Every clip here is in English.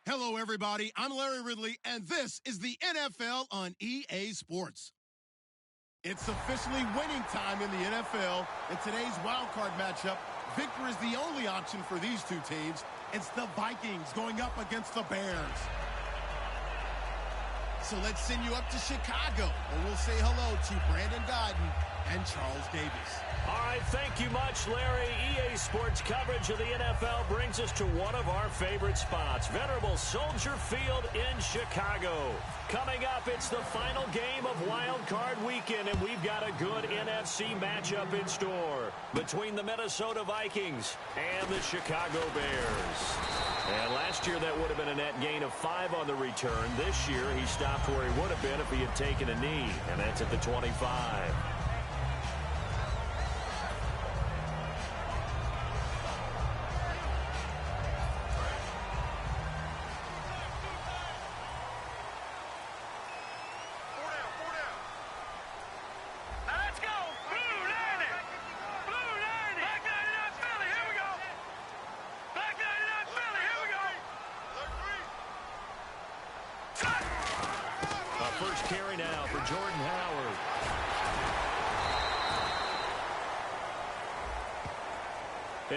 Hello, everybody. I'm Larry Ridley, and this is the NFL on EA Sports. It's officially winning time in the NFL. In today's wildcard matchup, victory is the only option for these two teams. It's the Vikings going up against the Bears. So let's send you up to Chicago, where we'll say hello to Brandon Godden and Charles Davis. All right, thank you much, Larry. EA Sports coverage of the NFL brings us to one of our favorite spots, venerable Soldier Field in Chicago. Coming up, it's the final game of Wildcard Weekend, and we've got a good NFC matchup in store between the Minnesota Vikings and the Chicago Bears. And last year, that would have been a net gain of 5 on the return. This year, he stopped where he would have been if he had taken a knee, and that's at the 25. First carry now for Jordan Howard.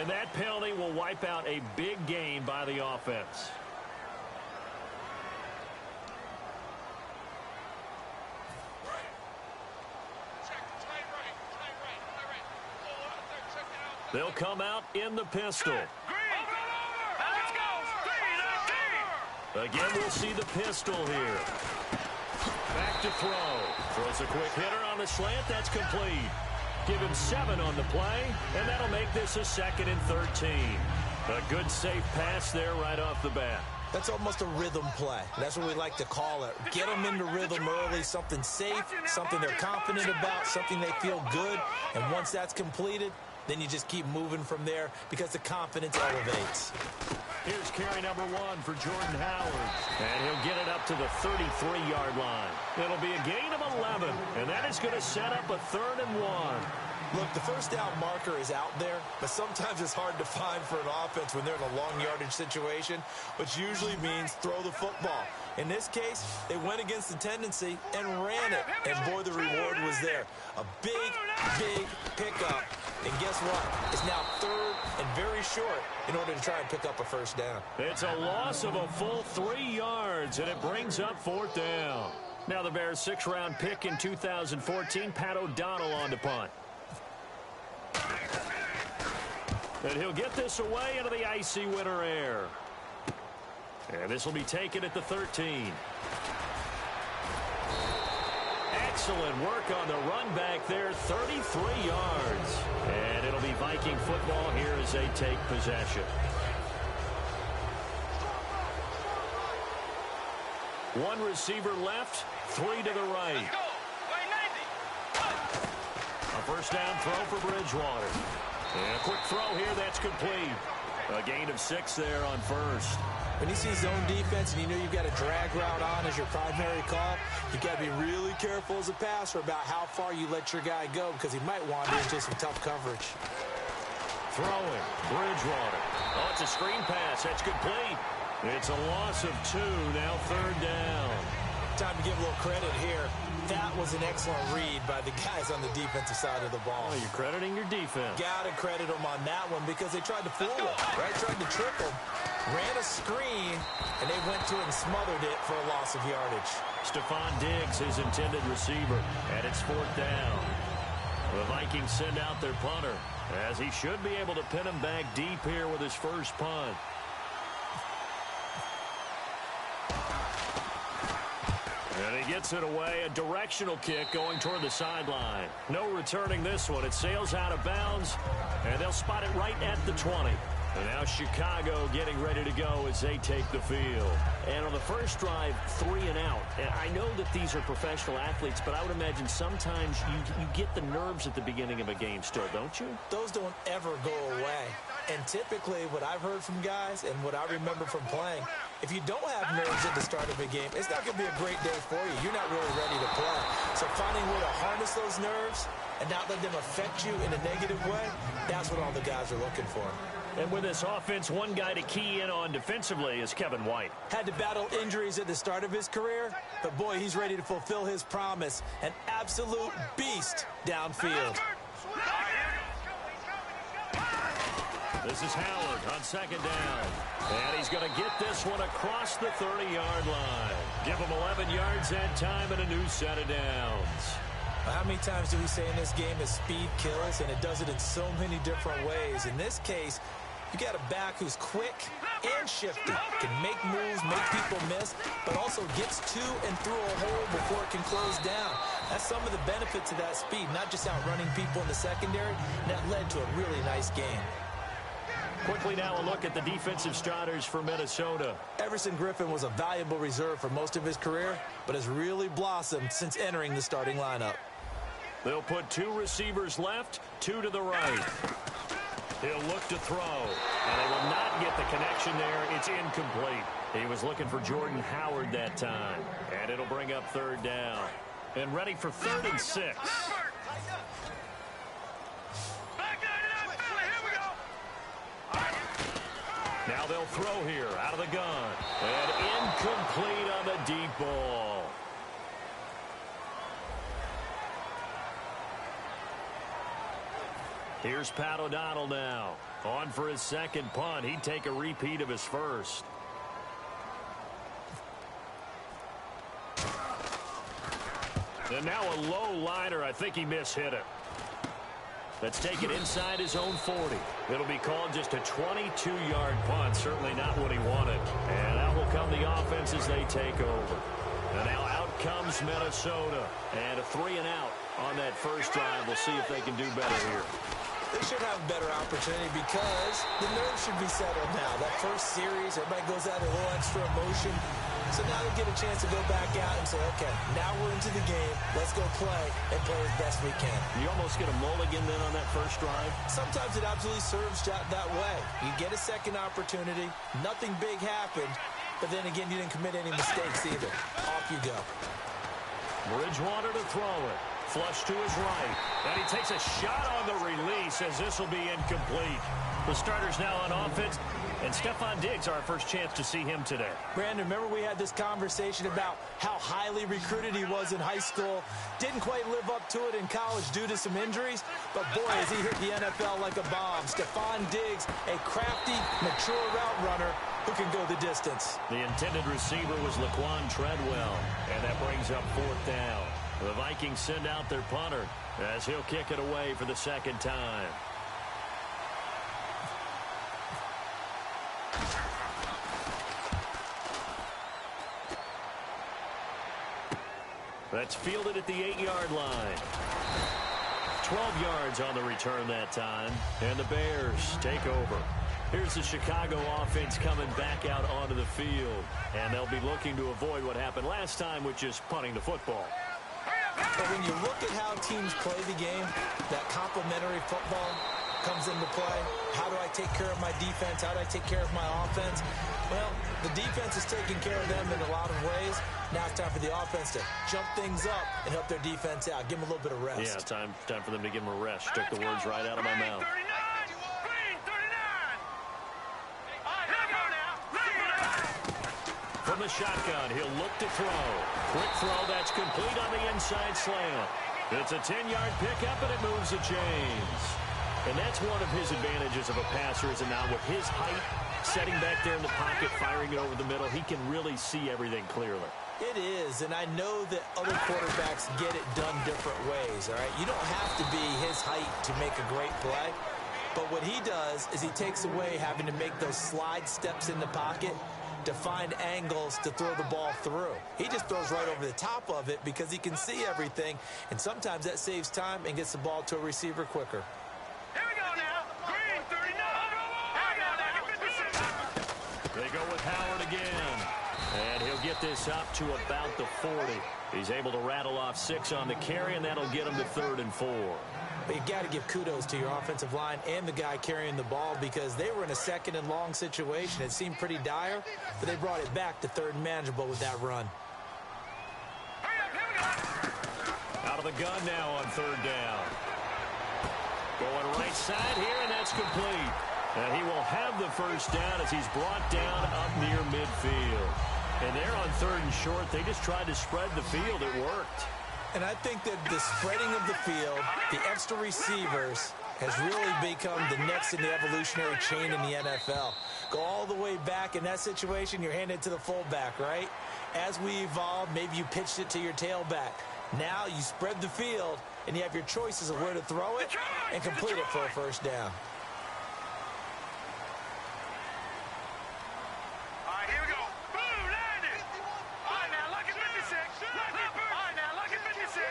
And that penalty will wipe out a big gain by the offense. They'll come out in the pistol. Again, we'll see the pistol here. Back to throw. Throws a quick hitter on the slant. That's complete. Give him 7 on the play, and that'll make this a 2nd and 13. A good, safe pass there right off the bat. That's almost a rhythm play. That's what we like to call it. Get them into rhythm early, something safe, something they're confident about, something they feel good. And once that's completed, then you just keep moving from there because the confidence elevates. Here's carry number 1 for Jordan Howard. And he'll get it up to the 33-yard line. It'll be a gain of 11, and that is going to set up a 3rd and 1. Look, the first down marker is out there, but sometimes it's hard to find for an offense when they're in a long yardage situation, which usually means throw the football. In this case, they went against the tendency and ran it, and boy, the reward was there. A big, big pickup. And guess what? It's now 3rd and very short in order to try and pick up a first down. It's a loss of a full 3 yards, and it brings up 4th down. Now the Bears' 6th-round pick in 2014, Pat O'Donnell on to punt. And he'll get this away into the icy winter air. And this will be taken at the 13. Excellent work on the run back there, 33 yards. And it'll be Viking football here as they take possession. One receiver left, 3 to the right. A first down throw for Bridgewater. And a quick throw here, that's complete. A gain of 6 there on first. When you see zone defense and you know you've got a drag route on as your primary call, you've got to be really careful as a passer about how far you let your guy go because he might wander into some tough coverage. Throwing, Bridgewater. Oh, it's a screen pass. That's complete. It's a loss of 2, now 3rd down. Time to give a little credit here. That was an excellent read by the guys on the defensive side of the ball. Oh, you're crediting your defense. Got to credit them on that one because they tried to fool him, right? Tried to trick him. Ran a screen, and they went to it and smothered it for a loss of yardage. Stephon Diggs, his intended receiver, and it's 4th down. The Vikings send out their punter, as he should be able to pin him back deep here with his first punt. And he gets it away, a directional kick going toward the sideline. No returning this one. It sails out of bounds, and they'll spot it right at the 20. And now Chicago getting ready to go as they take the field. And on the first drive, 3 and out. And I know that these are professional athletes, but I would imagine sometimes you get the nerves at the beginning of a game still, don't you? Those don't ever go away. And typically what I've heard from guys and what I remember from playing If you don't have nerves at the start of a game, it's not going to be a great day for you. You're not really ready to play. So finding a way to harness those nerves and not let them affect you in a negative way, that's what all the guys are looking for. And with this offense, one guy to key in on defensively is Kevin White. Had to battle injuries at the start of his career, but boy, he's ready to fulfill his promise. An absolute beast downfield. This is Howard on second down. And he's going to get this one across the 30-yard line. Give him 11 yards that time and a new set of downs. How many times do we say in this game that speed kills, and it does it in so many different ways? In this case, you got a back who's quick and shifty, can make moves, make people miss, but also gets to and through a hole before it can close down. That's some of the benefits of that speed, not just outrunning people in the secondary, and that led to a really nice game. Quickly now a look at the defensive starters for Minnesota. Everson Griffin was a valuable reserve for most of his career, but has really blossomed since entering the starting lineup. They'll put 2 receivers left, 2 to the right. He'll look to throw, and they will not get the connection there. It's incomplete. He was looking for Jordan Howard that time, and it'll bring up 3rd down. And ready for 3rd and 6. Now they'll throw here out of the gun. And incomplete on the deep ball. Here's Pat O'Donnell now. On for his second punt. He'd take a repeat of his first. And now a low liner. I think he mishit it. Let's take it inside his own 40. It'll be called just a 22-yard punt. Certainly not what he wanted. And out will come the offense as they take over. And now out comes Minnesota. And a 3-and-out on that first drive. We'll see if they can do better here. They should have a better opportunity because the nerves should be settled now. That first series, everybody goes out with a little extra emotion. So now they get a chance to go back out and say, okay, now we're into the game. Let's go play and play as best we can. You almost get a mulligan then on that first drive? Sometimes it absolutely serves that way. You get a second opportunity. Nothing big happened. But then again, you didn't commit any mistakes either. Off you go. Bridgewater to throw it. Flush to his right. And he takes a shot on the release as this will be incomplete. The starters now on offense. And Stephon Diggs, our first chance to see him today. Brandon, remember we had this conversation about how highly recruited he was in high school. Didn't quite live up to it in college due to some injuries. But boy, has he hit the NFL like a bomb. Stephon Diggs, a crafty, mature route runner who can go the distance. The intended receiver was Laquan Treadwell. And that brings up 4th down. The Vikings send out their punter as he'll kick it away for the second time. That's fielded at the 8-yard line. 12 yards on the return that time. And the Bears take over. Here's the Chicago offense coming back out onto the field. And they'll be looking to avoid what happened last time, which is punting the football. But when you look at how teams play the game, that complementary football comes into play. How do I take care of my defense? How do I take care of my offense? Well, the defense is taking care of them in a lot of ways. Now it's time for the offense to jump things up and help their defense out. Give them a little bit of rest. Yeah, time for them to give them a rest. Took the words right out of my mouth. From the shotgun, he'll look to throw. Quick throw, that's complete on the inside slant. It's a 10-yard pickup, and it moves the chains. And that's one of his advantages of a passer, is now with his height, setting back there in the pocket, firing it over the middle, he can really see everything clearly. It is, and I know that other quarterbacks get it done different ways, all right? You don't have to be his height to make a great play. But what he does is he takes away having to make those slide steps in the pocket to find angles to throw the ball through. He just throws right over the top of it because he can see everything, and sometimes that saves time and gets the ball to a receiver quicker. Here we go now. Green, 39. They go with Howard again. And he'll get this up to about the 40. He's able to rattle off 6 on the carry, and that'll get him to 3rd and 4. But you got to give kudos to your offensive line and the guy carrying the ball because they were in a second and long situation. It seemed pretty dire, but they brought it back to third and manageable with that run. Out of the gun now on third down. Going right side here, and that's complete. And he will have the first down as he's brought down up near midfield. And they're on third and short. They just tried to spread the field. It worked. And I think that the spreading of the field, the extra receivers, has really become the next in the evolutionary chain in the NFL. Go all the way back in that situation, you're handed to the fullback, right? As we evolve, maybe you pitched it to your tailback. Now you spread the field, and you have your choices of where to throw it and complete it for a first down. All right, here we go. Boom, landed. All right, now look at 56. All right, now look at 56.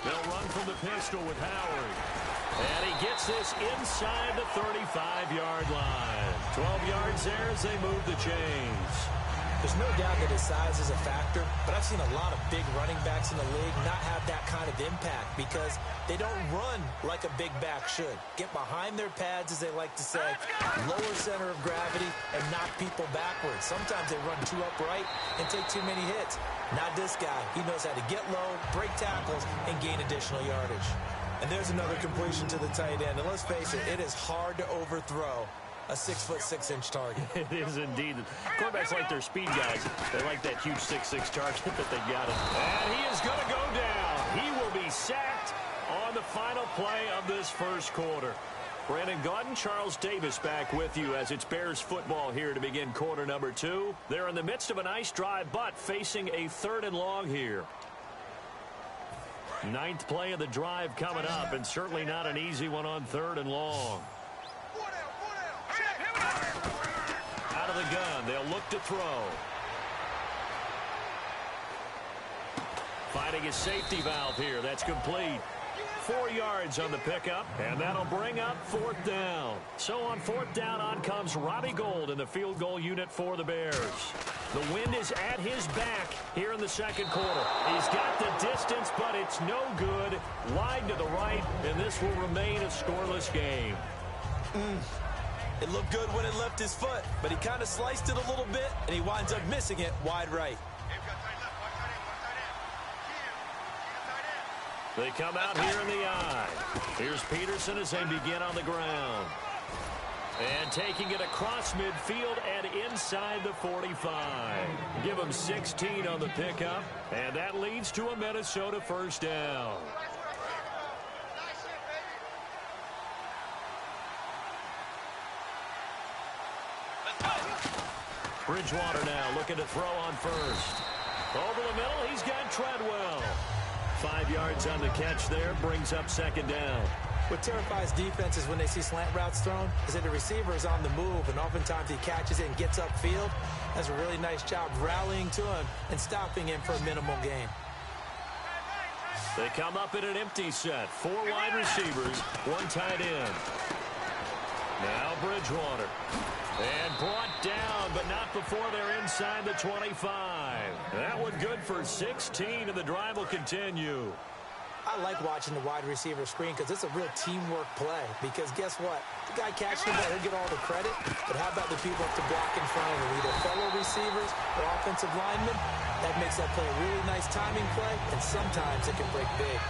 They'll run from the pistol with Howard. And he gets this inside the 35-yard line. 12 yards there as they move the chains. There's no doubt that his size is a factor, but I've seen a lot of big running backs in the league not have that kind of impact because they don't run like a big back should. Get behind their pads, as they like to say, lower center of gravity, and knock people backwards. Sometimes they run too upright and take too many hits. Not this guy. He knows how to get low, break tackles, and gain additional yardage. And there's another completion to the tight end. And let's face it, it is hard to overthrow a 6'6" target. It is indeed. Quarterbacks like their speed guys. They like that huge 6'6" target that they got it. And he is going to go down. He will be sacked on the final play of this first quarter. Brandon Gaudin, Charles Davis back with you as it's Bears football here to begin quarter number 2. They're in the midst of a nice drive, but facing a third and long here. 9th play of the drive coming up, and certainly not an easy one on third and long. Out of the gun, they'll look to throw. Finding his safety valve here. That's complete. 4 yards on the pickup, and that'll bring up 4th down. So on 4th down, on comes Robbie Gould in the field goal unit for the Bears. The wind is at his back here in the second quarter. He's got the distance, but it's no good. Wide to the right, and this will remain a scoreless game. It looked good when it left his foot, but he kind of sliced it a little bit, and he winds up missing it wide right. They come out here in the eye. Here's Peterson as they begin on the ground. And taking it across midfield and inside the 45. Give him 16 on the pickup, and that leads to a Minnesota first down. Bridgewater now looking to throw on first. Over the middle, he's got Treadwell. 5 yards on the catch there, brings up second down. What terrifies defenses when they see slant routes thrown is that the receiver is on the move, and oftentimes he catches it and gets upfield. Does a really nice job rallying to him and stopping him for a minimal gain. They come up in an empty set. 4 wide receivers, 1 tight end. Now Bridgewater. And brought down, but not before they're inside the 25. That one good for 16, and the drive will continue. I like watching the wide receiver screen because it's a real teamwork play. Because guess what? The guy catching the ball, he'll get all the credit. But how about the people up to block in front of him? Either fellow receivers or offensive linemen. That makes that play a really nice timing play, and sometimes it can break big.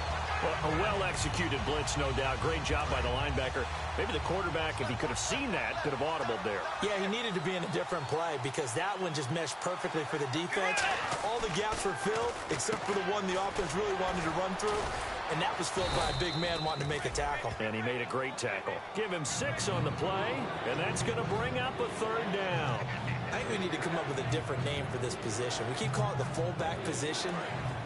Well, a well-executed blitz, no doubt. Great job by the linebacker. Maybe the quarterback, if he could have seen that, could have audibled there. Yeah, he needed to be in a different play because that one just meshed perfectly for the defense. All the gaps were filled except for the one the offense really wanted to run through, and that was filled by a big man wanting to make a tackle. And he made a great tackle. Give him 6 on the play, and that's going to bring up a third down. I think we need to come up with a different name for this position. We keep calling it the fullback position.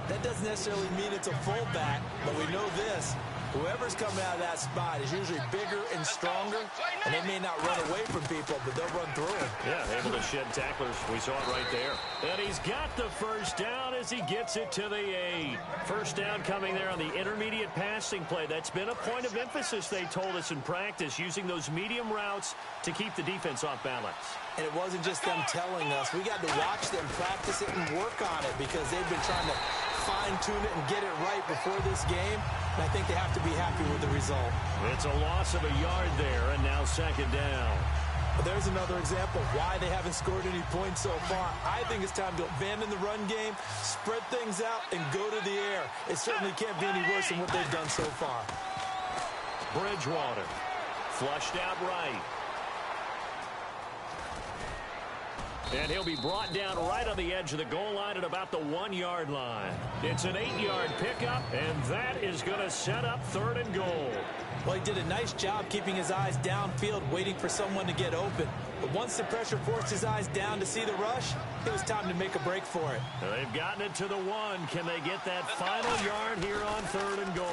That doesn't necessarily mean it's a fullback, but we know this. Whoever's coming out of that spot is usually bigger and stronger, and they may not run away from people, but they'll run through them. Yeah, able to shed tacklers. We saw it right there. And he's got the first down as he gets it to the 8. First down coming there on the intermediate passing play. That's been a point of emphasis, they told us in practice, using those medium routes to keep the defense off balance. And it wasn't just them telling us. We got to watch them practice it and work on it because they've been trying to fine-tune it and get it right before this game, and I think they have to be happy with the result. It's a loss of a yard there, and now second down. There's another example of why they haven't scored any points so far. I think it's time to abandon the run game, spread things out, and go to the air. It certainly can't be any worse than what they've done so far. Bridgewater, flushed out right. And he'll be brought down right on the edge of the goal line at about the 1-yard line. It's an 8-yard pickup, and that is going to set up 3rd and goal. Well, he did a nice job keeping his eyes downfield, waiting for someone to get open. But once the pressure forced his eyes down to see the rush, it was time to make a break for it. They've gotten it to the 1. Can they get that final yard here on 3rd and goal?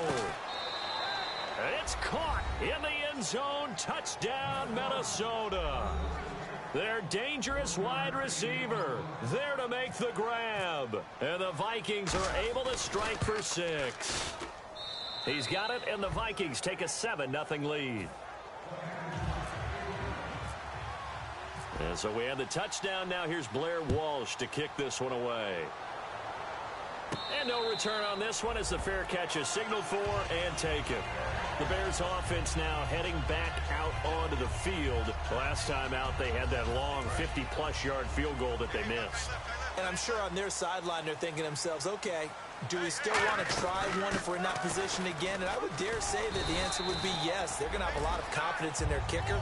It's caught in the end zone. Touchdown, Minnesota. Their dangerous wide receiver there to make the grab. And the Vikings are able to strike for 6. He's got it, and the Vikings take a 7-0 lead. And so we have the touchdown. Now here's Blair Walsh to kick this one away. And no return on this one as the fair catch is signaled for and taken. The Bears offense now heading back out onto the field. Last time out, they had that long 50-plus yard field goal that they missed. And I'm sure on their sideline, they're thinking to themselves, okay, do we still want to try one if we're in that position again? And I would dare say that the answer would be yes. They're going to have a lot of confidence in their kicker.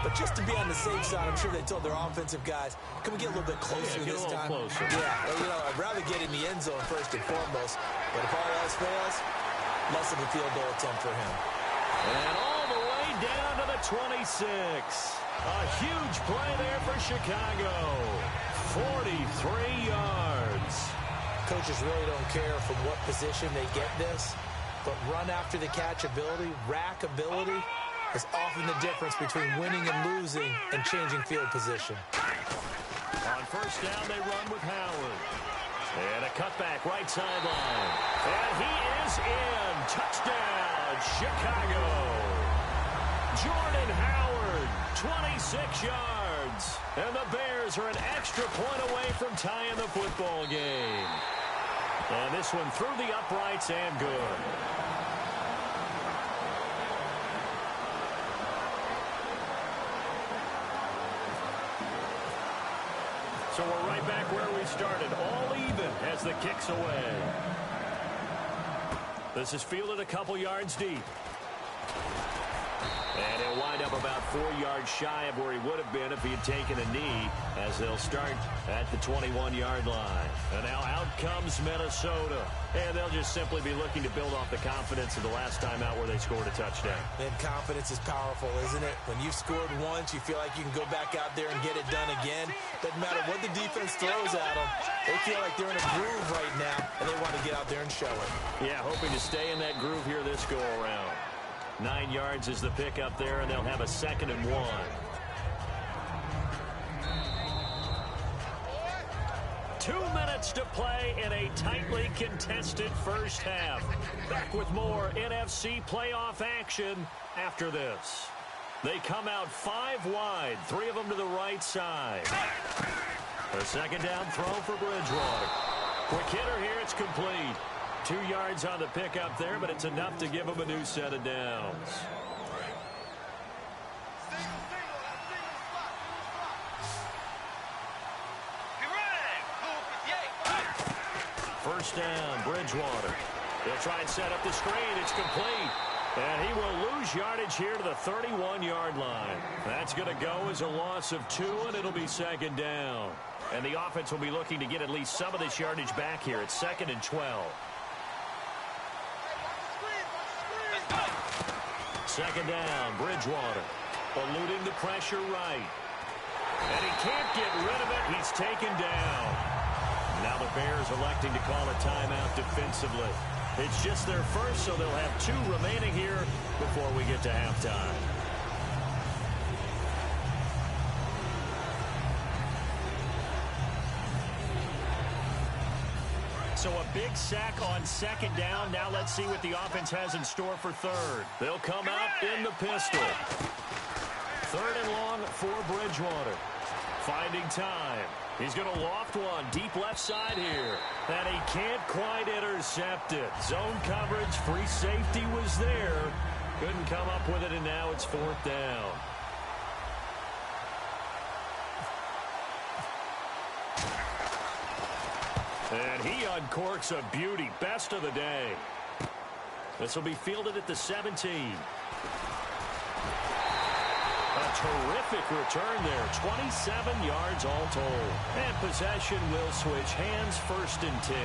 But just to be on the safe side, I'm sure they told their offensive guys, can we get a little bit closer this time? Closer. Yeah, well, I'd rather get in the end zone first and foremost. But if all else fails, less of a field goal attempt for him. And all the way down to the 26. A huge play there for Chicago. 43 yards. Coaches really don't care from what position they get this, but run after the catch ability, rack ability, is often the difference between winning and losing and changing field position. On first down, they run with Howard. And a cutback right sideline. And he is in. Touchdown, Chicago. Jordan Howard, 26 yards. And the Bears are an extra point away from tying the football game. And this one through the uprights and good. So we're right back where we started, all even as the kick's away. This is fielded a couple yards deep. And he'll wind up about 4 yards shy of where he would have been if he had taken a knee, as they'll start at the 21-yard line. And now out comes Minnesota. And they'll just simply be looking to build off the confidence of the last time out where they scored a touchdown. And confidence is powerful, isn't it? When you've scored once, you feel like you can go back out there and get it done again. Doesn't matter what the defense throws at them. They feel like they're in a groove right now, and they want to get out there and show it. Yeah, hoping to stay in that groove here this go-around. 9 yards is the pickup there, and they'll have a 2nd and 1. Two minutes to play in a tightly contested first half. Back with more NFC playoff action after this. They come out 5 wide, 3 of them to the right side. A second down throw for Bridgewater. Quick hitter here, it's complete. 2 yards on the pickup there, but it's enough to give them a new set of downs. First down, Bridgewater. He'll try and set up the screen. It's complete. And he will lose yardage here to the 31-yard line. That's going to go as a loss of 2, and it'll be 2nd down. And the offense will be looking to get at least some of this yardage back here. It's 2nd and 12. Second down, Bridgewater. Eluding the pressure right. And he can't get rid of it. He's taken down. Now the Bears electing to call a timeout defensively. It's just their first, so they'll have 2 remaining here before we get to halftime. So a big sack on 2nd down. Now let's see what the offense has in store for 3rd. They'll come out in the pistol. 3rd and long for Bridgewater. finding time. He's going to loft one deep left side here. And he can't quite intercept it. Zone coverage, free safety was there. Couldn't come up with it, and now it's 4th down. And he uncorks a beauty. Best of the day. This will be fielded at the 17. A terrific return there. 27 yards all told. And possession will switch hands, 1st and 10.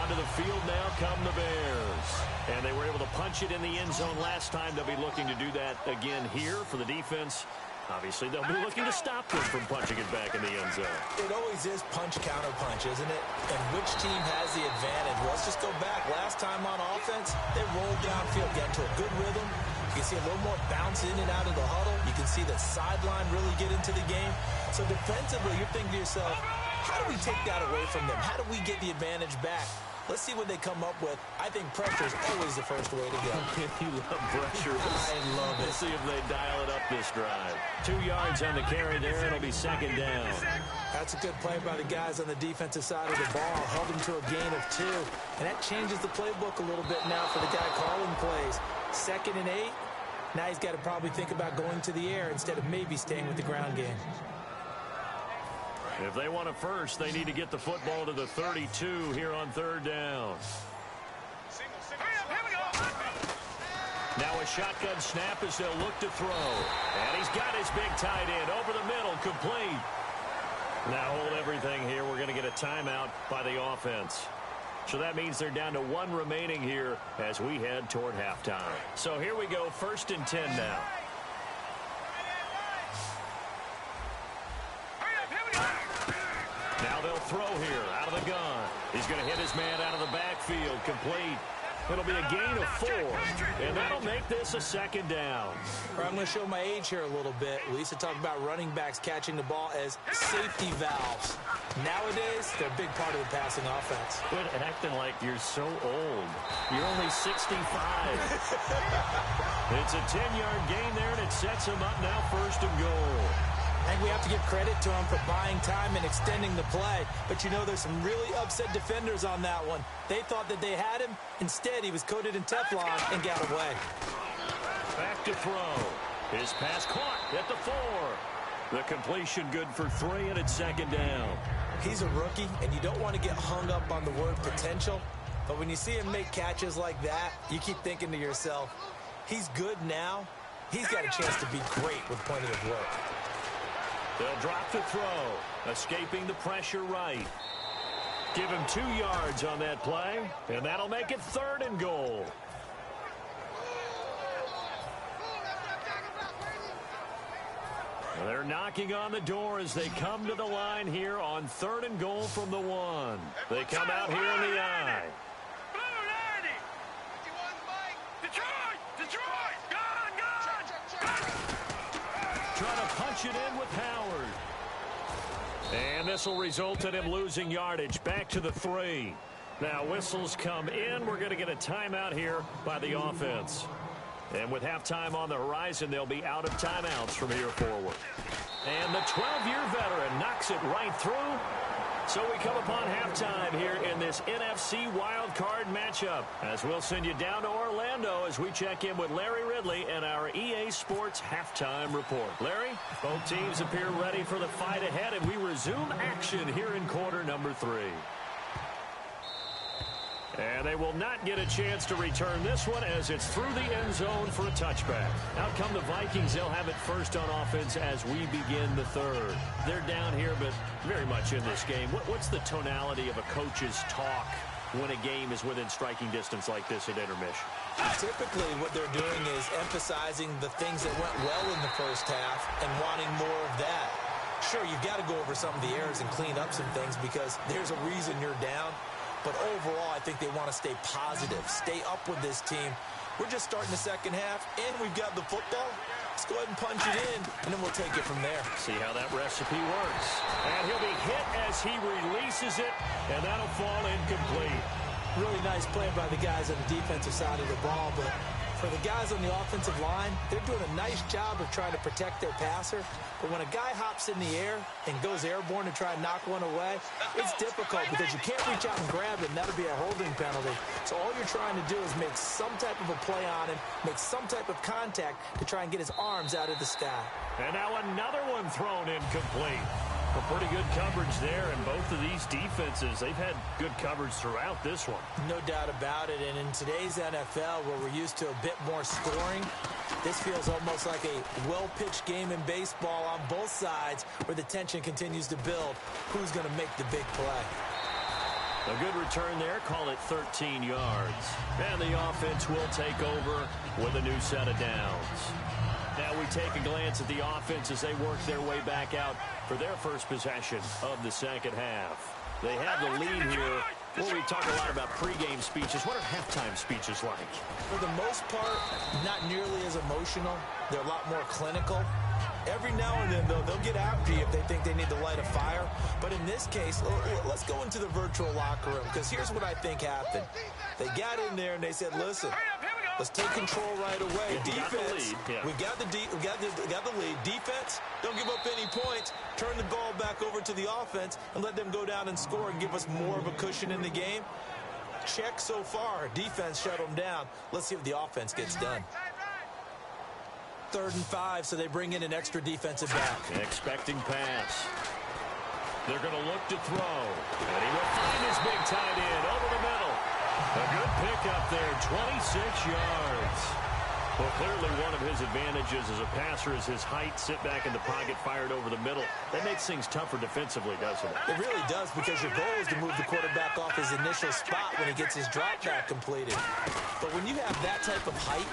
Onto the field now come the Bears. And they were able to punch it in the end zone last time. They'll be looking to do that again here for the defense. Obviously, they'll be looking to stop them from punching it back in the end zone. It always is punch-counter-punch, isn't it? And which team has the advantage? Well, let's just go back. Last time on offense, they rolled downfield, got into a good rhythm. You can see a little more bounce in and out of the huddle. You can see the sideline really get into the game. So defensively, you're thinking to yourself, how do we take that away from them? How do we get the advantage back? Let's see what they come up with. I think pressure is always the first way to go. You love pressure. I love it. Let's see if they dial it up this drive. 2 yards on the carry there. It'll be 2nd down. That's a good play by the guys on the defensive side of the ball. Held them to a gain of 2. And that changes the playbook a little bit now for the guy calling plays. 2nd and 8. Now he's got to probably think about going to the air instead of maybe staying with the ground game. If they want a first, they need to get the football to the 32 here on 3rd down. Now a shotgun snap as they'll look to throw. And he's got his big tight end over the middle, complete. Now hold everything here. We're going to get a timeout by the offense. So that means they're down to 1 remaining here as we head toward halftime. So here we go, 1st and 10 now. Now they'll throw here out of the gun. He's going to hit his man out of the backfield, complete. It'll be a gain of 4, and that'll make this a 2nd down. I'm going to show my age here a little bit. We used to talk about running backs catching the ball as safety valves. Nowadays, they're a big part of the passing offense. Quit acting like you're so old. You're only 65. It's a 10-yard gain there, and it sets him up now 1st and goal. I think we have to give credit to him for buying time and extending the play. But, you know, there's some really upset defenders on that one. They thought that they had him. Instead, he was coated in Teflon and got away. Back to throw. His pass caught at the 4. The completion good for 3, and it's 2nd down. He's a rookie, and you don't want to get hung up on the word potential. But when you see him make catches like that, you keep thinking to yourself, he's good now. He's got a chance to be great with plenty of work. They'll drop the throw, escaping the pressure right. Give him 2 yards on that play, and that'll make it 3rd and goal. They're knocking on the door as they come to the line here on 3rd and goal from the 1. They come out here in the I. Trying to punch it in with Howard. And this will result in him losing yardage. Back to the 3. Now whistles come in. We're going to get a timeout here by the offense. And with halftime on the horizon, they'll be out of timeouts from here forward. And the 12-year veteran knocks it right through. So we come upon halftime here in this NFC wildcard matchup, as we'll send you down to Orlando as we check in with Larry Ridley and our EA Sports halftime report. Larry, both teams appear ready for the fight ahead, and we resume action here in quarter number 3. And they will not get a chance to return this one as it's through the end zone for a touchback. Out come the Vikings. They'll have it first on offense as we begin the 3rd. They're down here, but very much in this game. What's the tonality of a coach's talk when a game is within striking distance like this at intermission? Typically, what they're doing is emphasizing the things that went well in the first half and wanting more of that. Sure, you've got to go over some of the errors and clean up some things because there's a reason you're down. But overall, I think they want to stay positive, stay up with this team. We're just starting the second half, and we've got the football. Let's go ahead and punch it in, and then we'll take it from there. See how that recipe works. And he'll be hit as he releases it, and that'll fall incomplete. Really nice play by the guys on the defensive side of the ball, but For the guys on the offensive line, they're doing a nice job of trying to protect their passer. But when a guy hops in the air and goes airborne to try and knock one away, it's difficult because you can't reach out and grab him. That'll be a holding penalty. So all you're trying to do is make some type of a play on him, make some type of contact to try and get his arms out of the sky. And now another one thrown incomplete. Well, pretty good coverage there, and both of these defenses, they've had good coverage throughout this one. No doubt about it, and in today's NFL, where we're used to a bit more scoring, this feels almost like a well-pitched game in baseball on both sides where the tension continues to build. Who's going to make the big play? A good return there, call it 13 yards. And the offense will take over with a new set of downs. Now we take a glance at the offense as they work their way back out for their first possession of the second half. They have the lead here. Well, we talk a lot about pregame speeches. What are halftime speeches like? For the most part, not nearly as emotional. They're a lot more clinical. Every now and then, though, they'll get after you if they think they need to light a fire. But in this case, let's go into the virtual locker room, because here's what I think happened. They got in there and they said, listen, let's take control right away. Defense, we got the lead. Defense, don't give up any points. Turn the ball back over to the offense and let them go down and score and give us more of a cushion in the game. Check so far. Defense shut them down. Let's see if the offense gets done. 3rd and 5, so they bring in an extra defensive back. Expecting pass. They're going to look to throw. And he will find his big tight end over the middle. A good pickup there, 26 yards. Well, clearly one of his advantages as a passer is his height. Sit back in the pocket, fired over the middle. That makes things tougher defensively, doesn't it? It really does, because your goal is to move the quarterback off his initial spot when he gets his drop back completed. But when you have that type of height,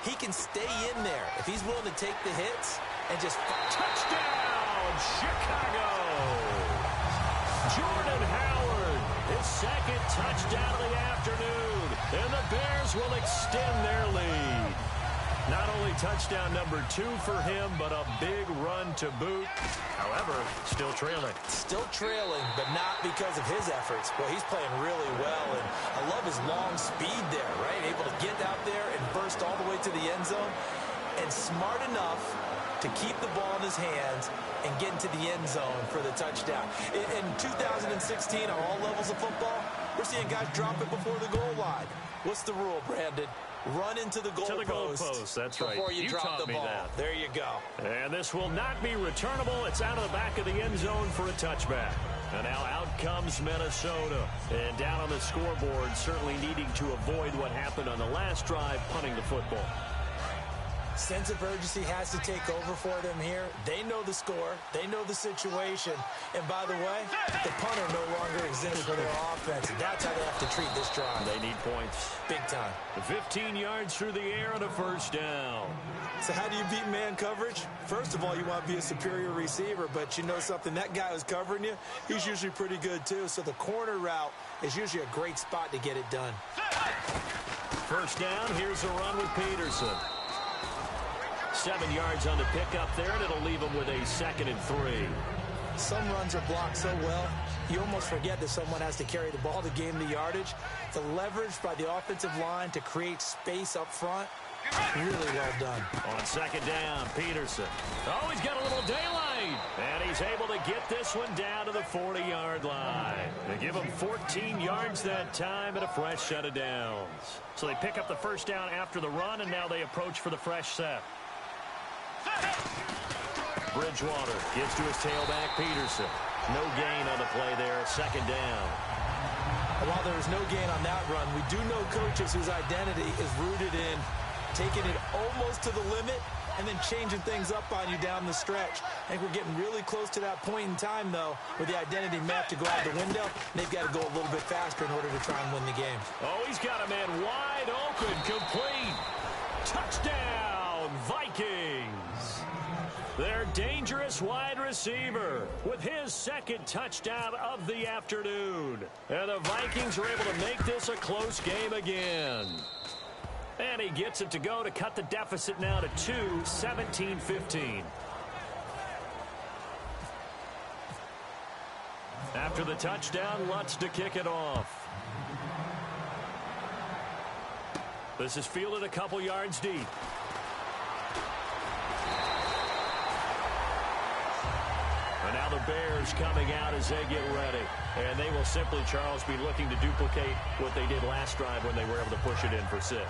he can stay in there if he's willing to take the hits and just touchdown, Chicago! Jordan Howard, his second touchdown of the afternoon, and the Bears will extend their lead. Not only touchdown number 2 for him, but a big run to boot. However, still trailing. Still trailing, but not because of his efforts. Well, he's playing really well, and I love his long speed there, right? Able to get out there and burst all the way to the end zone, and smart enough to keep the ball in his hands and get into the end zone for the touchdown. In 2016, on all levels of football, we're seeing guys drop it before the goal line. What's the rule, Brandon? Run into the goalpost. That's right. Before you drop the ball. That. There you go. And this will not be returnable. It's out of the back of the end zone for a touchback. And now out comes Minnesota. And down on the scoreboard, certainly needing to avoid what happened on the last drive, punting the football. Sense of urgency has to take over for them here. They know the score. They know the situation. And by the way, the punter no longer exists for their offense. That's how they have to treat this drive. They need points. Big time. 15 yards through the air and a first down. So how do you beat man coverage? First of all, you want to be a superior receiver, but you know something, that guy who's covering you, he's usually pretty good too. So the corner route is usually a great spot to get it done. First down, here's a run with Peterson. 7 yards on the pickup there, and it'll leave him with a 2nd and 3. Some runs are blocked so well, you almost forget that someone has to carry the ball to gain the yardage. The leverage by the offensive line to create space up front, really well done. On 2nd down, Peterson. Oh, he's got a little daylight. And he's able to get this one down to the 40-yard line. They give him 14 yards that time and a fresh set of downs. So they pick up the first down after the run, and now they approach for the fresh set. Bridgewater gives to his tailback, Peterson. No gain on the play there, 2nd down. While there was no gain on that run, we do know coaches whose identity is rooted in taking it almost to the limit and then changing things up on you down the stretch. I think we're getting really close to that point in time, though, where the identity may have to go out the window. They've got to go a little bit faster in order to try and win the game. Oh, he's got a man wide open, complete. Touchdown, Vikings. Their dangerous wide receiver with his 2nd touchdown of the afternoon. And the Vikings are able to make this a close game again. And he gets it to go to cut the deficit now to 2, 17-15. After the touchdown, Lutz to kick it off. This is fielded a couple yards deep. And now the Bears coming out as they get ready. And they will simply, Charles, be looking to duplicate what they did last drive when they were able to push it in for 6.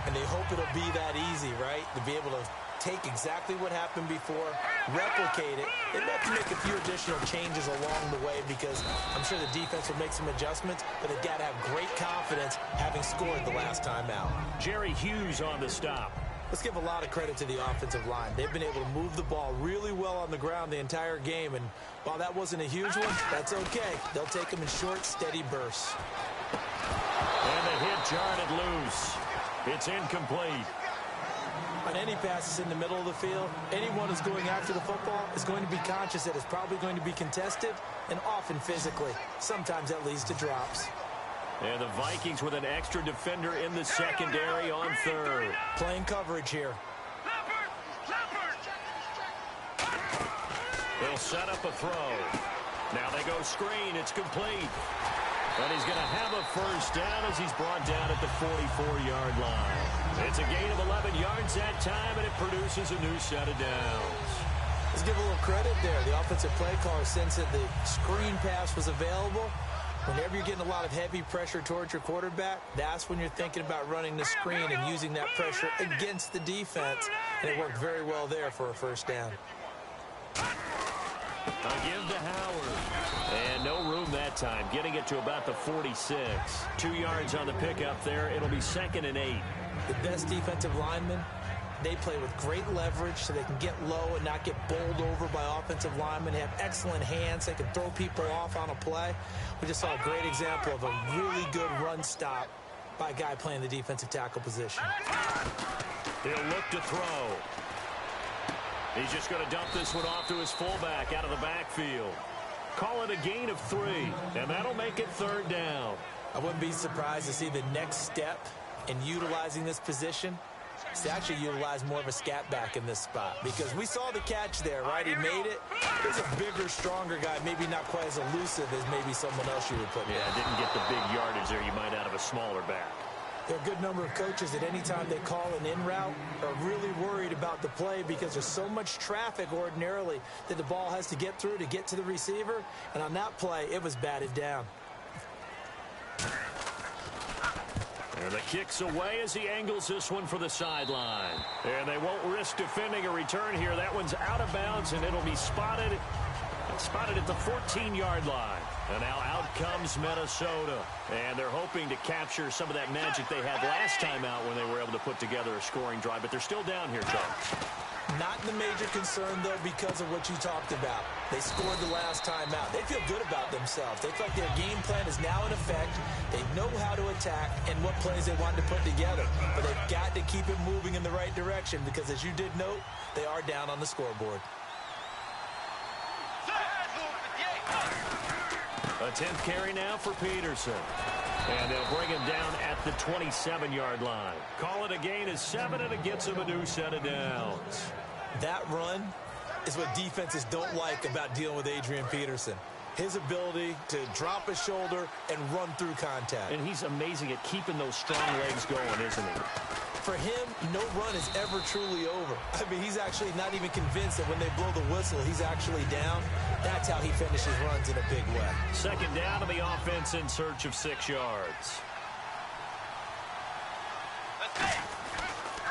And they hope it'll be that easy, right? To be able to take exactly what happened before, replicate it, and have to make a few additional changes along the way because I'm sure the defense will make some adjustments, but they've got to have great confidence having scored the last time out. Jerry Hughes on the stop. Let's give a lot of credit to the offensive line. They've been able to move the ball really well on the ground the entire game, and while that wasn't a huge one, that's okay. They'll take them in short, steady bursts. And the hit jarred it loose. It's incomplete. On any passes in the middle of the field, anyone who's going after the football is going to be conscious that it's probably going to be contested and often physically. Sometimes that leads to drops. And the Vikings with an extra defender in the secondary on third. Playing coverage here. They'll set up a throw. Now they go screen. It's complete. And he's going to have a first down as he's brought down at the 44-yard line. It's a gain of 11 yards that time, and it produces a new set of downs. Let's give a little credit there. The offensive play caller sensed that the screen pass was available. Whenever you're getting a lot of heavy pressure towards your quarterback, that's when you're thinking about running the screen and using that pressure against the defense. And it worked very well there for a first down. A give to Howard. And no room that time. Getting it to about the 46. 2 yards on the pickup there. It'll be 2nd and 8. The best defensive linemen, they play with great leverage so they can get low and not get bowled over by offensive linemen. They have excellent hands. They can throw people off on a play. We just saw a great example of a really good run stop by a guy playing the defensive tackle position. He'll look to throw. He's just going to dump this one off to his fullback out of the backfield. Call it a gain of 3, and that'll make it 3rd down. I wouldn't be surprised to see the next step in utilizing this position is to actually utilize more of a scat back in this spot, because we saw the catch there, right? He made it. He's a bigger, stronger guy, maybe not quite as elusive as maybe someone else you would put in. Yeah, didn't get the big yardage there you might out of a smaller back. There are a good number of coaches that any time they call an in route are really worried about the play because there's so much traffic ordinarily that the ball has to get through to get to the receiver. And on that play, it was batted down. And the kick's away as he angles this one for the sideline. And they won't risk defending a return here. That one's out of bounds, and it'll be spotted at the 14-yard line. And now out comes Minnesota. And they're hoping to capture some of that magic they had last time out when they were able to put together a scoring drive. But they're still down here, Charles. Not the major concern, though, because of what you talked about. They scored the last time out. They feel good about themselves. They feel like their game plan is now in effect. They know how to attack and what plays they want to put together. But they've got to keep it moving in the right direction because, as you did note, they are down on the scoreboard. A 10th carry now for Peterson. And they'll bring him down at the 27-yard line. Call it a gain of 7, and it gets him a new set of downs. That run is what defenses don't like about dealing with Adrian Peterson. His ability to drop his shoulder and run through contact. And he's amazing at keeping those strong legs going, isn't he? For him, no run is ever truly over. I mean, he's actually not even convinced that when they blow the whistle, he's actually down. That's how he finishes runs in a big way. 2nd down to the offense in search of 6 yards.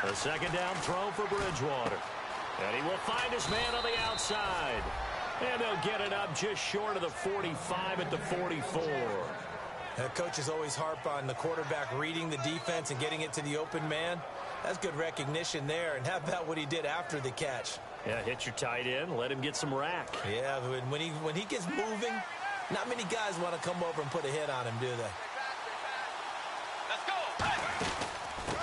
A 2nd down throw for Bridgewater. And he will find his man on the outside. And they'll get it up just short of the 45 at the 44. Coaches always harp on the quarterback reading the defense and getting it to the open man. That's good recognition there. And how about what he did after the catch? Yeah, hit your tight end, let him get some rack. Yeah, when he gets moving, not many guys want to come over and put a hit on him, do they? Let's go.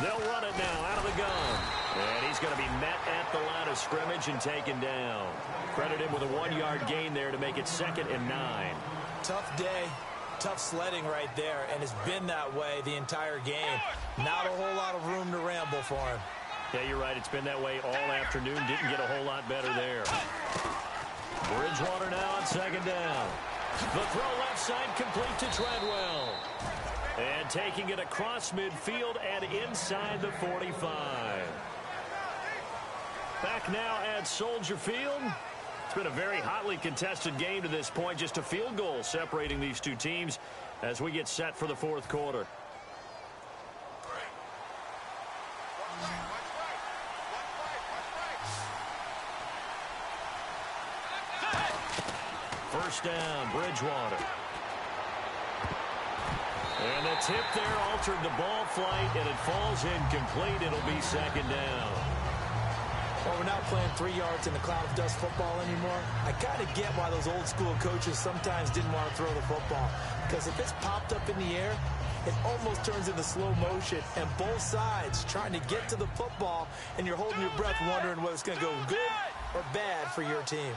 They'll run it now out of the gun. And he's going to be met at the line of scrimmage and taken down. Credit him with a 1-yard gain there to make it 2nd and 9. Tough day. Tough sledding right there, and it's been that way the entire game. Not a whole lot of room to ramble for him. Yeah, you're right. It's been that way all afternoon. Didn't get a whole lot better there. Bridgewater now on 2nd down. The throw left side complete to Treadwell. And taking it across midfield and inside the 45. Back now at Soldier Field. It's been a very hotly contested game to this point. Just a field goal separating these two teams as we get set for the fourth quarter. First down, Bridgewater. And the tip there altered the ball flight, and it falls incomplete. It'll be second down. Well, we're not playing 3 yards in the cloud of dust football anymore. I kind of get why those old school coaches sometimes didn't want to throw the football. Because if it's popped up in the air, it almost turns into slow motion. And both sides trying to get to the football, and you're holding your breath wondering whether it's going to go good or bad for your team.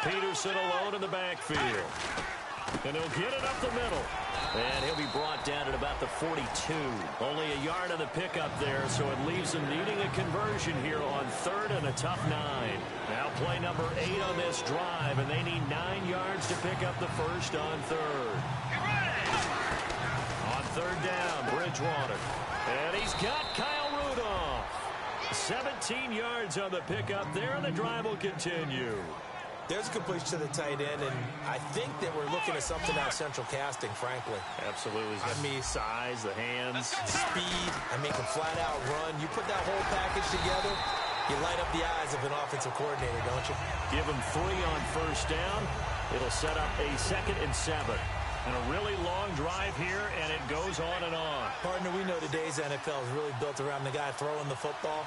Peterson alone in the backfield. And he'll get it up the middle. And he'll be brought down at about the 42. Only a yard on the pickup there, so it leaves them needing a conversion here on third and a tough 9. Now play number 8 on this drive, and they need 9 yards to pick up the first on third. On third down, Bridgewater. And he's got Kyle Rudolph. 17 yards on the pickup there, and the drive will continue. There's a completion to the tight end, and I think that we're looking at something out of central casting, frankly. Absolutely. I mean, size, the hands. Speed, can flat out run. You put that whole package together, you light up the eyes of an offensive coordinator, don't you? Give him 3 on first down. It'll set up a 2nd and 7. And a really long drive here, and it goes on and on. Partner, we know today's NFL is really built around the guy throwing the football.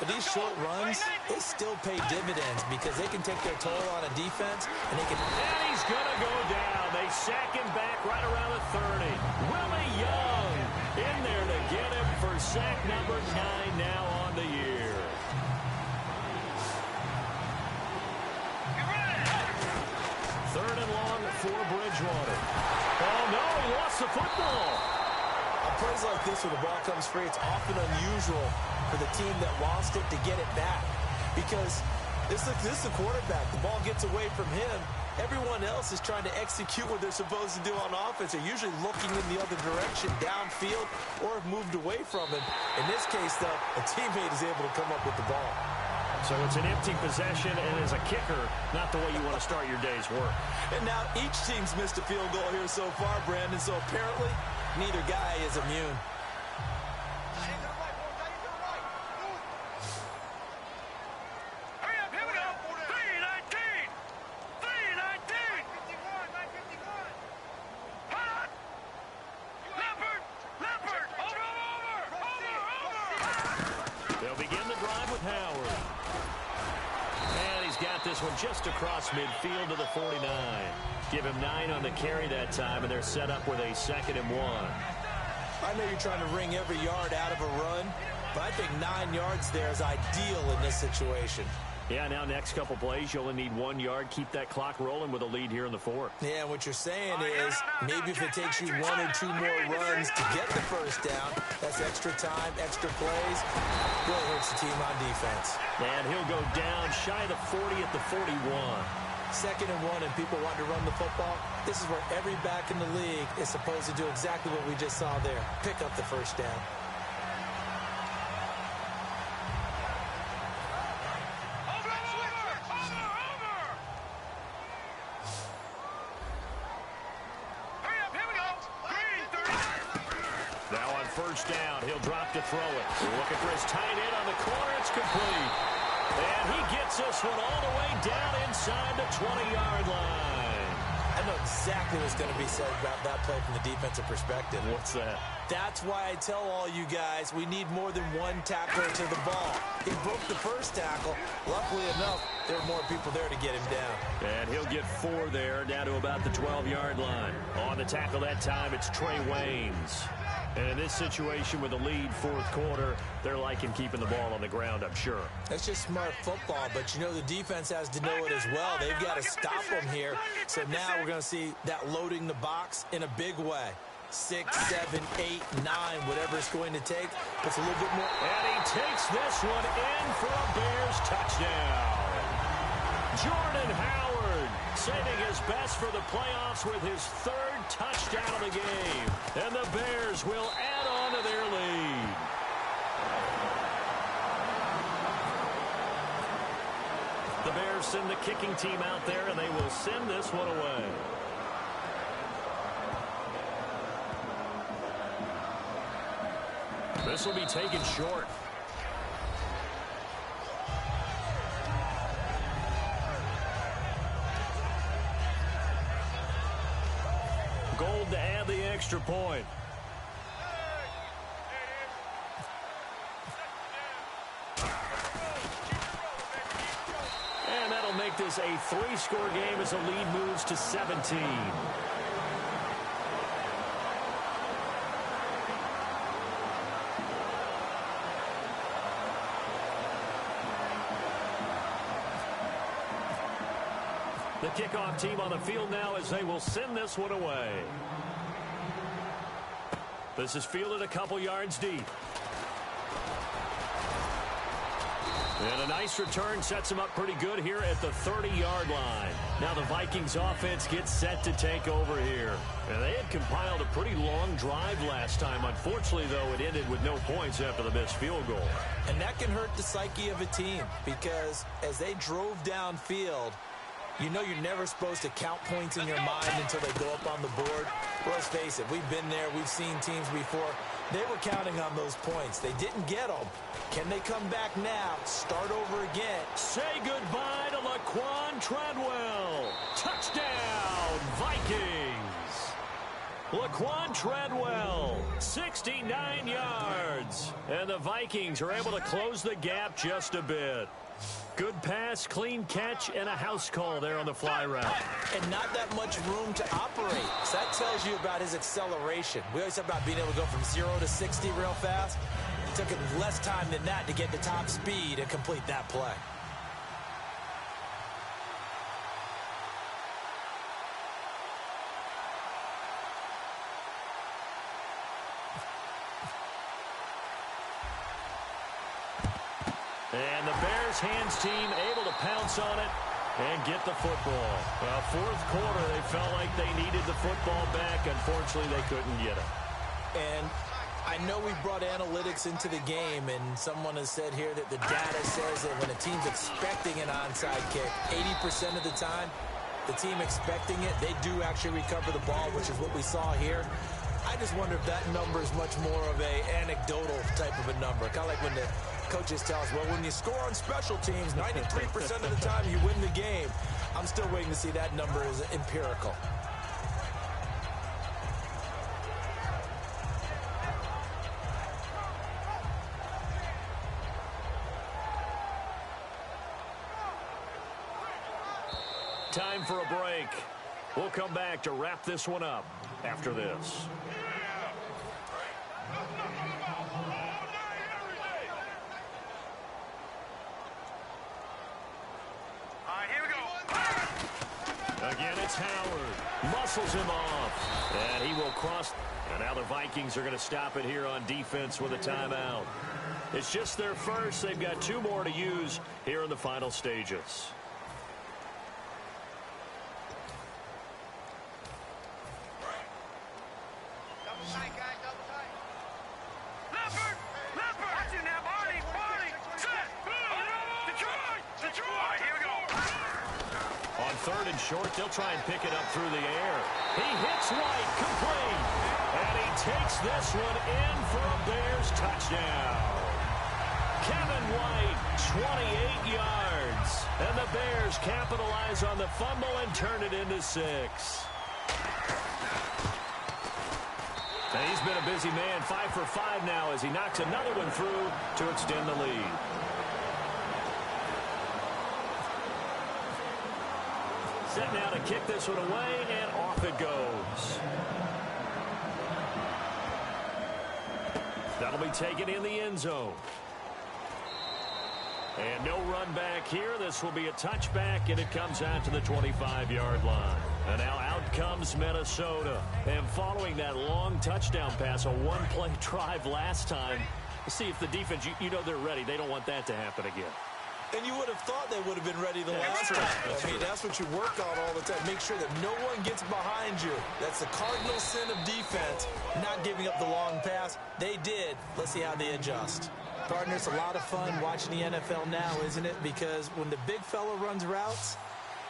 But these short runs, they still pay dividends because they can take their toll on a defense, and they can... And he's going to go down. They sack him back right around the 30. Willie Young in there to get him for sack number 9 now on the year. Third and long for Bridgewater. Oh, no, he lost the football. On plays like this where the ball comes free, it's often unusual for the team that lost it to get it back. Because this is the quarterback. The ball gets away from him. Everyone else is trying to execute what they're supposed to do on offense. They're usually looking in the other direction, downfield, or have moved away from him. In this case, though, a teammate is able to come up with the ball. So it's an empty possession, and as a kicker, not the way you want to start your day's work. And now each team's missed a field goal here so far, Brandon, so apparently neither guy is immune. Hurry up, here we go. 3:19. 3:19. 51. Hot. Leopard. Over. They'll begin the drive with Howard. And he's got this one just across midfield to the 49. Give him 9 on the carry that time, and they're set up with a 2nd and 1. I know you're trying to wring every yard out of a run, but I think 9 yards there is ideal in this situation. Yeah, now next couple plays, you only need 1 yard. Keep that clock rolling with a lead here in the 4th. Yeah, what you're saying is maybe if it takes you 1 or 2 more runs to get the first down, that's extra time, extra plays, really hurts the team on defense. And he'll go down shy of the 40 at the 41. 2nd and 1 and people want to run the football. This is where every back in the league is supposed to do exactly what we just saw there. Pick up the first down. First down, he'll drop to throw it. Looking for his tight end on the corner. It's complete. And he gets this one all the way down inside the 20-yard line. I know exactly what's going to be said about that play from the defensive perspective. What's that? That's why I tell all you guys we need more than 1 tackler to the ball. He broke the first tackle. Luckily enough, there were more people there to get him down. And he'll get 4 there, down to about the 12-yard line. On the tackle that time, it's Trey Waynes. And in this situation with a lead 4th quarter, they're liking keeping the ball on the ground, I'm sure. That's just smart football, but you know the defense has to know it as well. They've got to stop them here. So now we're going to see that loading the box in a big way. 6, 7, 8, 9, whatever it's going to take. It's a little bit more. And he takes this one in for a Bears touchdown. Jordan Howard saving his best for the playoffs with his third touchdown of the game. And the Bears will add on to their lead. The Bears send the kicking team out there, and they will send this one away. This will be taken short. Gold to add the extra point. And that'll make this a 3-score game as the lead moves to 17. The kickoff team on the field now as they will send this one away. This is fielded a couple yards deep. And a nice return sets them up pretty good here at the 30-yard line. Now the Vikings offense gets set to take over here. And they had compiled a pretty long drive last time. Unfortunately, though, it ended with no points after the missed field goal. And that can hurt the psyche of a team because as they drove downfield, you know you're never supposed to count points in your mind until they go up on the board. Well, let's face it, we've been there. We've seen teams before. They were counting on those points. They didn't get them. Can they come back now? Start over again. Say goodbye to Laquan Treadwell. Touchdown, Vikings. Laquan Treadwell, 69 yards. And the Vikings are able to close the gap just a bit. Good pass, clean catch, and a house call there on the fly route. And not that much room to operate. So that tells you about his acceleration. We always talk about being able to go from 0 to 60 real fast. It took him less time than that to get the top speed and complete that play. And the Bears hands team able to pounce on it and get the football. Well, fourth quarter, they felt like they needed the football back. Unfortunately, they couldn't get it. And I know we brought analytics into the game, and someone has said here that the data says that when a team's expecting an onside kick, 80% of the time, the team expecting it, they do actually recover the ball, which is what we saw here. I just wonder if that number is much more of a anecdotal type of a number. Kind of like when the coaches tell us, well, when you score on special teams, 93% of the time you win the game. I'm still waiting to see that number is empirical. Time for a break. We'll come back to wrap this one up after this. Again, it's Howard. Muscles him off. And he will cross. And now the Vikings are going to stop it here on defense with a timeout. It's just their first. They've got 2 more to use here in the final stages. Third and short, they'll try and pick it up through the air. He hits White, complete. And he takes this one in for a Bears touchdown. Kevin White, 28 yards. And the Bears capitalize on the fumble and turn it into 6. And he's been a busy man, 5 for 5 now as he knocks another one through to extend the lead. Set now to kick this one away, and off it goes. That'll be taken in the end zone. And no run back here. This will be a touchback, and it comes out to the 25-yard line. And now out comes Minnesota. And following that long touchdown pass, a one-play drive last time, see if the defense, you know they're ready. They don't want that to happen again. And you would have thought they would have been ready the last time. I mean, that's what you work on all the time. Make sure that no one gets behind you. That's the cardinal sin of defense, not giving up the long pass. They did. Let's see how they adjust. Partner, it's a lot of fun watching the NFL now, isn't it? Because when the big fella runs routes,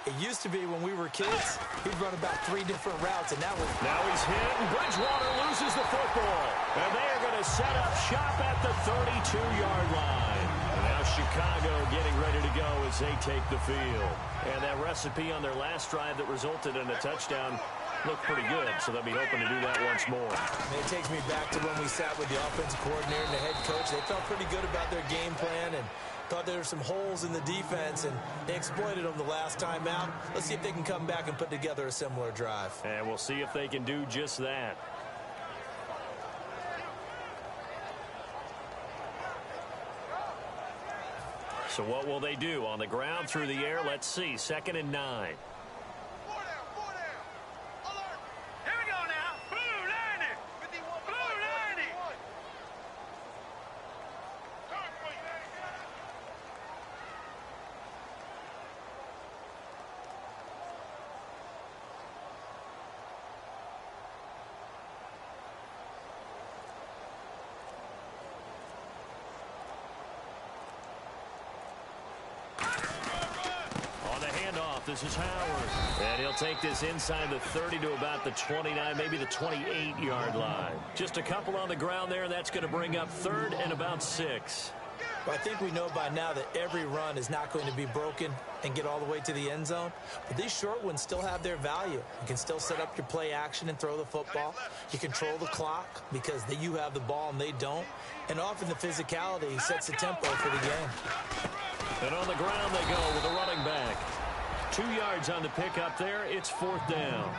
it used to be when we were kids, he'd run about 3 different routes, and that was... Now he's hit, and Bridgewater loses the football. And they are going to set up shop at the 32-yard line. And now Chicago getting ready to go as they take the field. And that recipe on their last drive that resulted in a touchdown looked pretty good, so they'll be hoping to do that once more. And it takes me back to when we sat with the offensive coordinator and the head coach. They felt pretty good about their game plan and thought there were some holes in the defense, and they exploited them the last time out. Let's see if they can come back and put together a similar drive. And we'll see if they can do just that. So what will they do? On the ground, through the air, let's see. 2nd and 9. Here we go now. Blue landing. Blue landing. This is Howard. And he'll take this inside the 30 to about the 29, maybe the 28-yard line. Just a couple on the ground there, and that's going to bring up 3rd and about 6. But I think we know by now that every run is not going to be broken and get all the way to the end zone. But these short ones still have their value. You can still set up your play action and throw the football. You control the clock because you have the ball and they don't. And often the physicality sets the tempo for the game. And on the ground they go with a running back. 2 yards on the pickup there. It's 4th down.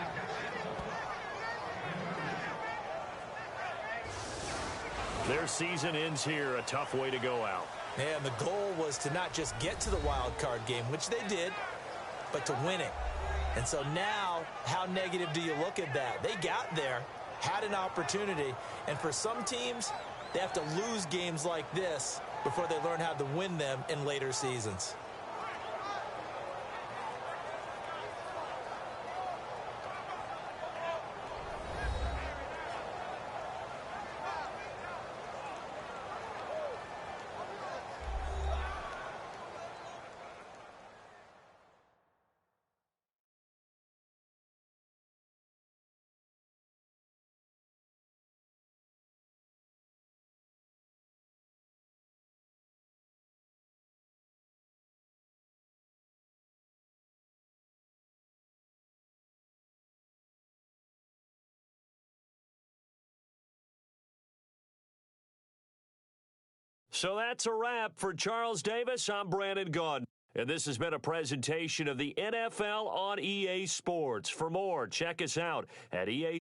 Their season ends here. A tough way to go out. And the goal was to not just get to the wild card game, which they did, but to win it. And so now, how negative do you look at that? They got there, had an opportunity, and for some teams, they have to lose games like this before they learn how to win them in later seasons. So that's a wrap for Charles Davis. I'm Brandon Gaudin. And this has been a presentation of the NFL on EA Sports. For more, check us out at EA.